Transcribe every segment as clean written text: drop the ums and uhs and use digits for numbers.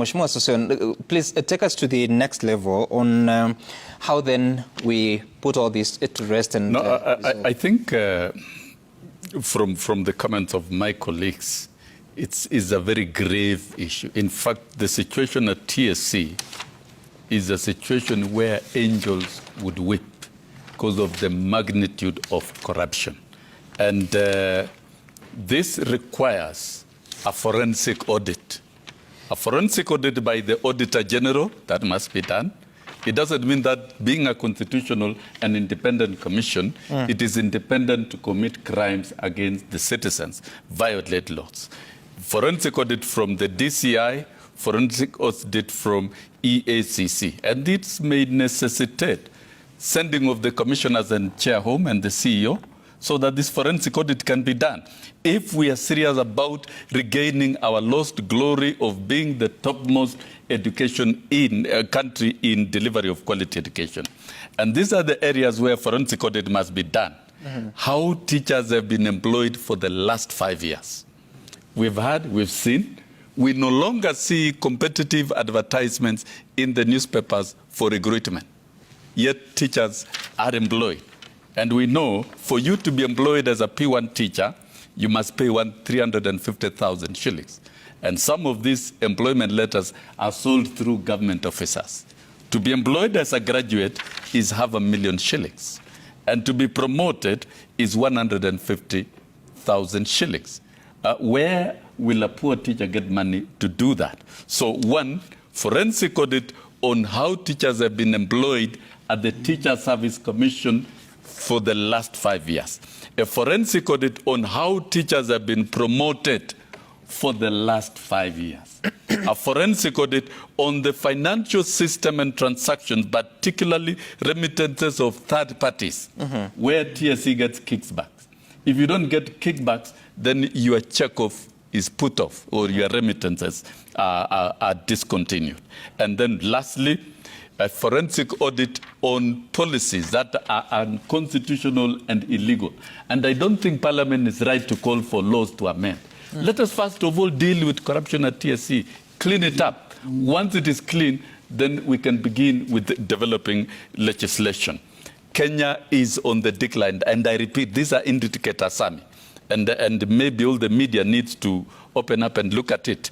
Mheshimiwa Sosion, please take us to the next level on how then we put all this to rest. And I think from the comments of my colleagues, it's a very grave issue. In fact, the situation at TSC is a situation where angels would weep because of the magnitude of corruption. And this requires a forensic audit. A forensic audit by the Auditor General, that must be done. It doesn't mean that being a constitutional and independent commission, it is independent to commit crimes against the citizens, violate laws. Forensic audit from the DCI, forensic audit from EACC. And this may necessitate sending of the commissioners and chair home and the CEO so that this forensic audit can be done. If we are serious about regaining our lost glory of being the topmost education in a country in delivery of quality education. And these are the areas where forensic audit must be done. How teachers have been employed for the last 5 years. We've seen, we no longer see competitive advertisements in the newspapers for recruitment. Yet teachers are employed. And we know for you to be employed as a P1 teacher, you must pay 350,000 shillings. And some of these employment letters are sold through government officers. To be employed as a graduate is 500,000 shillings. And to be promoted is 150,000 shillings. Where will a poor teacher get money to do that? So one, forensic audit on how teachers have been employed at the Teacher Service Commission for the last 5 years. A forensic audit on how teachers have been promoted for the last 5 years. A forensic audit on the financial system and transactions, particularly remittances of third parties, where TSC gets kickbacks. If you don't get kickbacks, then your checkoff is put off or your remittances are discontinued. And then lastly, a forensic audit on policies that are unconstitutional and illegal. And I don't think Parliament is right to call for laws to amend. Let us first of all deal with corruption at TSC, clean it up. Once it is clean, then we can begin with developing legislation. Kenya is on the decline, and I repeat, these are indicators, Sami, and maybe all the media needs to open up and look at it.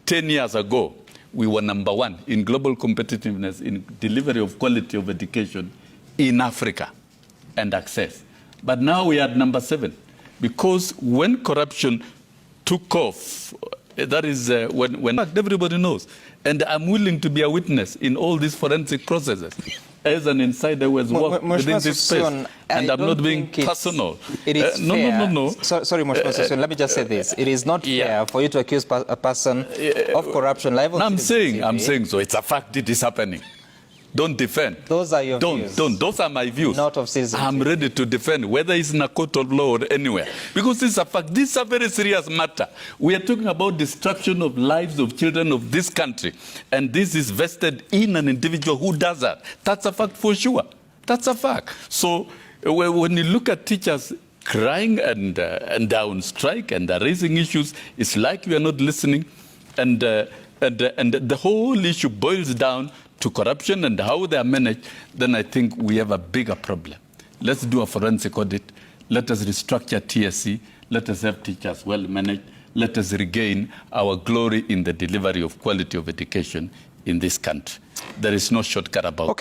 10 years ago, we were #1 in global competitiveness in delivery of quality of education in Africa and access. But now we are at #7 because when corruption took off, that is when everybody knows. And I'm willing to be a witness in all these forensic processes as an insider who has worked within this space. And I'm not being personal. It is fair. No. Sorry, Mheshimiwa Sosion, let me just say this. It is not fair for you to accuse a person of corruption. I'm saying so. It's a fact. It is happening. Don't defend. Those are your views. Those are my views. Not of citizens. I'm ready to defend, whether it's in a court of law or anywhere. Because this is a fact. This is a very serious matter. We are talking about destruction of lives of children of this country. And this is vested in an individual who does that. That's a fact for sure. That's a fact. So when you look at teachers crying and are on strike and are raising issues, it's like we are not listening. And the whole issue boils down to corruption and how they are managed, then I think we have a bigger problem. Let's do a forensic audit. Let us restructure TSC. Let us have teachers well managed. Let us regain our glory in the delivery of quality of education in this country. There is no shortcut about it.